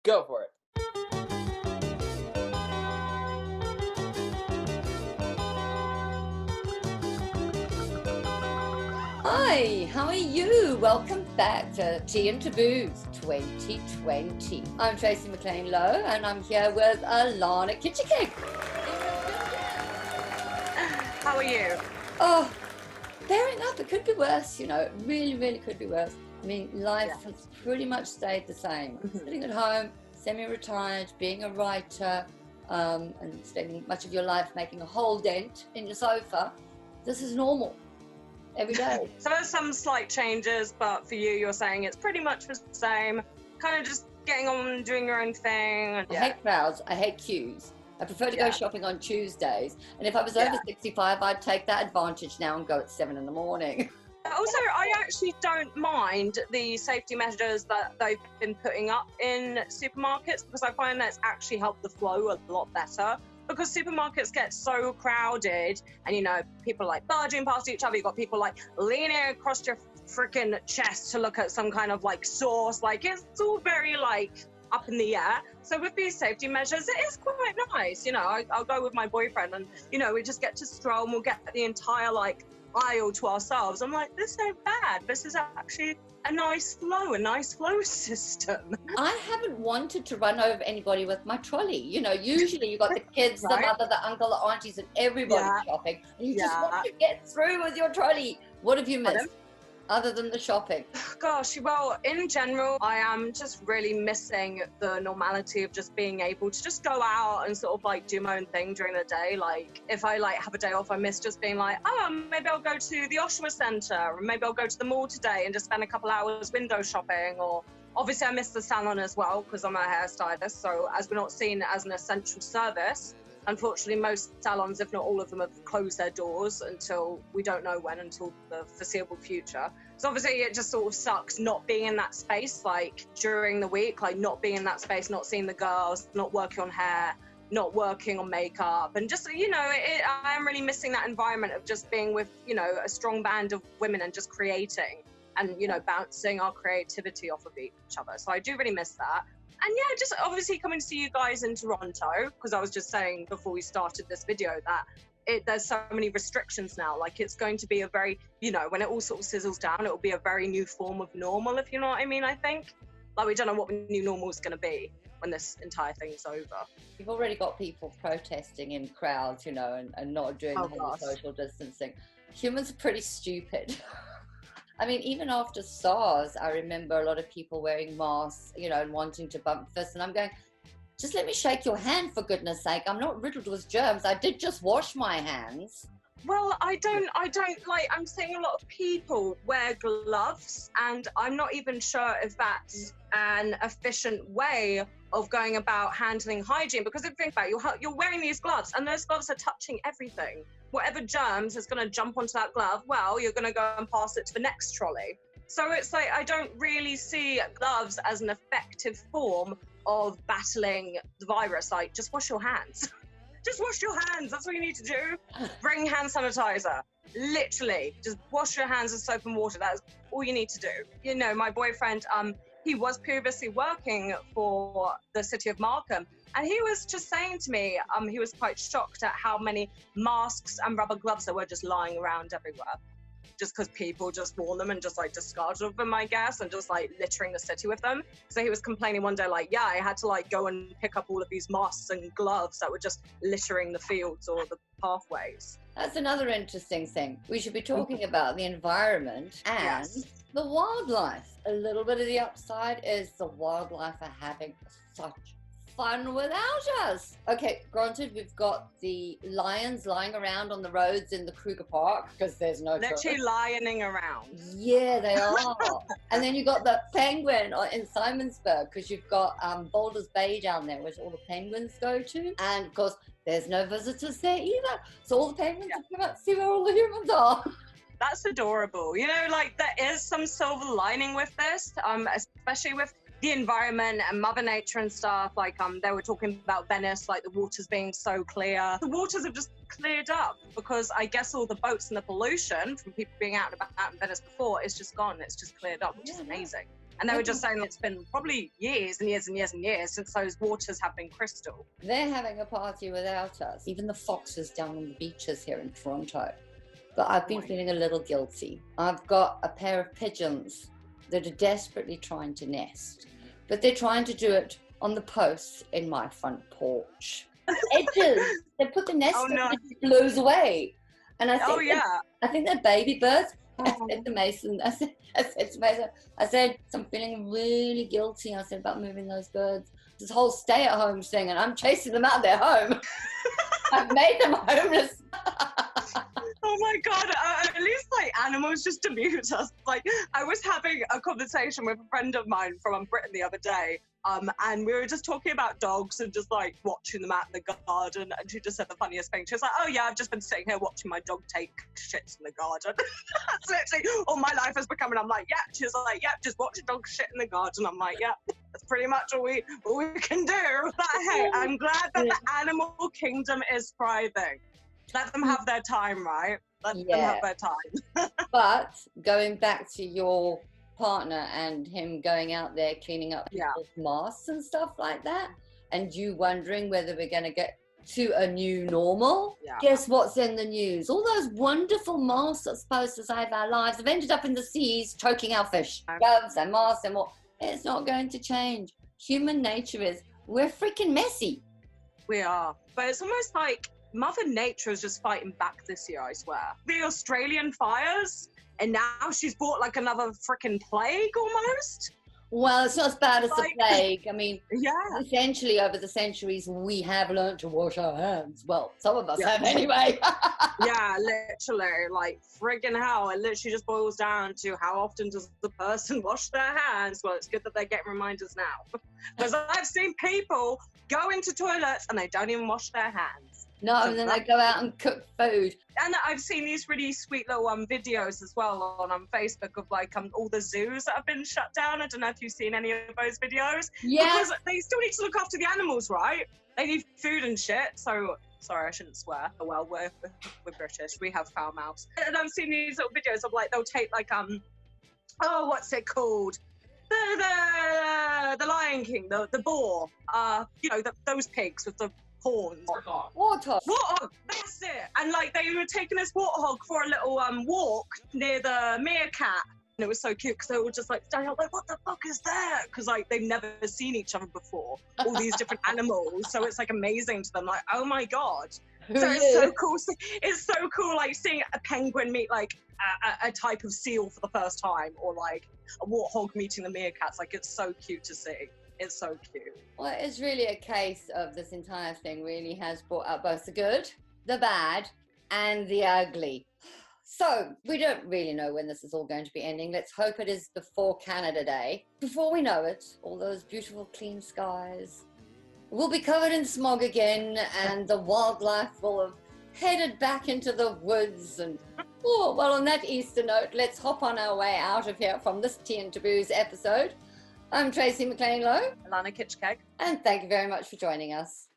Go for it. Hi, how are you? Welcome back to Tea and Taboos 2020. I'm Tracey McLean-Lowe and I'm here with Alana Kitchicake. How are you? Oh, fair enough. It could be worse, you know. It really, really could be worse. I mean, life has pretty much stayed the same. Sitting at home, semi-retired, being a writer, and spending much of your life making a whole dent in your sofa. This is normal. Every day. So there's some slight changes, but for you, you're saying it's pretty much the same. Kind of just getting on and doing your own thing. I hate crowds. I hate queues. I prefer to go shopping on Tuesdays. And if I was over 65, I'd take that advantage now and go at 7 in the morning. Also, I actually don't mind the safety measures that they've been putting up in supermarkets because I find that's actually helped the flow a lot better. Because supermarkets get so crowded and, you know, people like barging past each other. You've got people like leaning across your freaking chest to look at some kind of like sauce. Like it's all very like up in the air. So with these safety measures, it is quite nice. You know, I'll go with my boyfriend and, you know, we just get to stroll and we'll get the entire like aisle to ourselves. I'm like, this ain't bad. This is actually a nice flow system. I haven't wanted to run over anybody with my trolley. You know, usually you've got the kids, Right. the mother, the uncle, the aunties, and everybody shopping. And you just want to get through with your trolley. What have you missed? Other than the shopping? Gosh, well, in general, I am just really missing the normality of just being able to just go out and sort of like do my own thing during the day. Like if I like have a day off, I miss just being like, oh, maybe I'll go to the Oshawa Centre or maybe I'll go to the mall today and just spend a couple hours window shopping. Or obviously I miss the salon as well because I'm a hairstylist. So as we're not seen as an essential service, unfortunately, most salons, if not all of them, have closed their doors until we don't know when, until the foreseeable future. So obviously it just sort of sucks not being in that space, like during the week, like not being in that space, not seeing the girls, not working on hair, not working on makeup. And just, you know, I am really missing that environment of just being with, you know, a strong band of women and just creating and, you know, bouncing our creativity off of each other. So I do really miss that. And yeah, just obviously coming to see you guys in Toronto, because I was just saying before we started this video that there's so many restrictions now. Like it's going to be a very, you know, when it all sort of sizzles down, it will be a very new form of normal, if you know what I mean, I think. Like we don't know what new normal is going to be when this entire thing's over. You've already got people protesting in crowds, you know, and not doing the whole social distancing. Humans are pretty stupid. I mean, even after SARS, I remember a lot of people wearing masks, you know, and wanting to bump fists. And I'm going, just let me shake your hand, for goodness sake. I'm not riddled with germs. I did just wash my hands. Well, I don't like, I'm seeing a lot of people wear gloves and I'm not even sure if that's an efficient way of going about handling hygiene, because if you think about it, you're wearing these gloves and those gloves are touching everything. Whatever germs is going to jump onto that glove, well, you're going to go and pass it to the next trolley. So it's like, I don't really see gloves as an effective form of battling the virus. Like, just wash your hands. Just wash your hands. That's what you need to do. Bring hand sanitizer. Literally, just wash your hands with soap and water. That's all you need to do. You know, my boyfriend, he was previously working for the city of Markham. And he was just saying to me, he was quite shocked at how many masks and rubber gloves that were just lying around everywhere. Just because people just wore them and just like discarded them, I guess, and just like littering the city with them. So he was complaining one day, like, yeah, I had to like go and pick up all of these masks and gloves that were just littering the fields or the pathways. That's another interesting thing. We should be talking about the environment and the wildlife. A little bit of the upside is the wildlife are having such fun without us. Okay, granted, we've got the lions lying around on the roads in the Kruger Park because there's no literally lioning around. Yeah, they are. And then you've got the penguin in Simonsburg because you've got Boulders Bay down there where all the penguins go to. And of course, there's no visitors there either. So all the penguins have come out to see where all the humans are. That's adorable. You know, like there is some silver lining with this, especially with the environment and Mother Nature and stuff. Like they were talking about Venice, like the waters being so clear. The waters have just cleared up because I guess all the boats and the pollution from people being out and about in Venice before is just gone. It's just cleared up, which is amazing. And they were just saying it's been probably years and years and years and years since those waters have been crystal. They're having a party without us. Even the foxes down on the beaches here in Toronto. But I've been feeling a little guilty. I've got a pair of pigeons that are desperately trying to nest, but they're trying to do it on the posts in my front porch. Edges. They put the nest and it blows away. And I think, I think they're baby birds. I said to Mason, I said, I'm feeling really guilty. I said about moving those birds. This whole stay-at-home thing, and I'm chasing them out of their home. I've made them homeless. Oh my God, at least like animals just amuse us. Like I was having a conversation with a friend of mine from Britain the other day, and we were just talking about dogs and just like watching them out in the garden, and she just said the funniest thing. She was like, oh yeah, I've just been sitting here watching my dog take shits in the garden. That's literally all my life has become, and I'm like, yeah. She was like, yeah, just watch a dog shit in the garden. I'm like, yeah, that's pretty much all we can do. But hey, I'm glad that the animal kingdom is thriving. Let them have their time, right? Let them have their time. But going back to your partner and him going out there cleaning up people's masks and stuff like that, and you wondering whether we're going to get to a new normal, guess what's in the news? All those wonderful masks that are supposed to save our lives have ended up in the seas choking our fish. Gloves and masks and what? It's not going to change. Human nature is, we're freaking messy. We are. But it's almost like Mother Nature is just fighting back this year, I swear. The Australian fires, and now she's brought like another freaking plague almost. Well, it's not as bad as the plague. I mean, essentially over the centuries, we have learned to wash our hands. Well, some of us have anyway. Yeah, literally, like friggin' hell. It literally just boils down to how often does the person wash their hands? Well, it's good that they're getting reminders now. Because I've seen people go into toilets and they don't even wash their hands. No, and then they go out and cook food. And I've seen these really sweet little videos as well on Facebook of like all the zoos that have been shut down. I don't know if you've seen any of those videos. Yeah. Because they still need to look after the animals, right? They need food and shit. So, sorry, I shouldn't swear. Oh, well, we're British. We have foul mouths. And I've seen these little videos of like, they'll take like, oh, what's it called? The Lion King, the boar. You know, those pigs with the horns. Warthog, that's it. And like they were taking this warthog for a little walk near the meerkat. And it was so cute because they were just like standing up like, what the fuck is that? Because like they've never seen each other before, all these different animals. So it's like amazing to them, like, oh my God. So it's so cool. It's so cool like seeing a penguin meet like a type of seal for the first time, or like a warthog meeting the meerkats. Like it's so cute to see. It's so cute. Well, it's really a case of this entire thing really has brought out both the good, the bad, and the ugly. So we don't really know when this is all going to be ending. Let's hope it is before Canada Day. Before we know it, all those beautiful clean skies will be covered in smog again, and the wildlife will have headed back into the woods. And oh, well, on that Easter note, let's hop on our way out of here from this Tea and Taboos episode. I'm Tracey McLean Lowe. Alana Kitchkeg. And thank you very much for joining us.